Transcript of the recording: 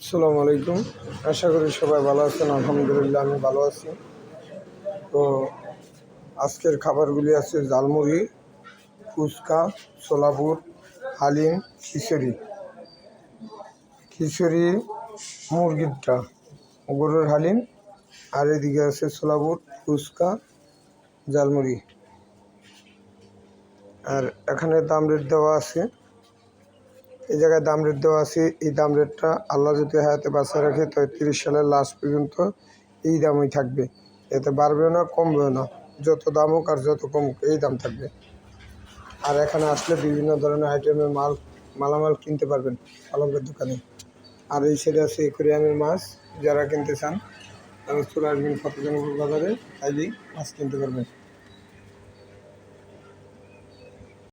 আসসালামু আলাইকুম। আশা করি সবাই ভালো আছেন। আলহামদুলিল্লাহ আমি ভালো আছি। তো আজকের খাবারগুলি আছে ঝালমুড়ি, ফুচকা, ছোলা বুট, হালিম, খিচুড়ি। খিচুড়ি মুরগিরটা, গরুর হালিম, আর এদিকে আছে ছোলা বুট, ফুচকা, ঝালমুড়ি। আর এখানে দাম রেট দেওয়া আছে, এই জায়গায় দাম রেট দেওয়া আছে। এই দাম রেটটা আল্লাহ যদি হায়াতে বাঁচিয়ে রাখে তো 30 সালের লাস্ট পর্যন্ত এই দামই থাকবে, এতে বাড়বেও না কমবেও না। যত দাম হোক আর যত কম হোক এই দাম থাকবে। আর এখানে আসলে বিভিন্ন ধরনের আইটেমের মালামাল কিনতে পারবেন আলমের দোকানে। আর এই সাইডে আছে একুরিয়ামের মাছ, যারা কিনতে চান তারা চলে আসবেন ফতেগঞ্জ বাজারে, তাইলেই মাছ কিনতে পারবেন।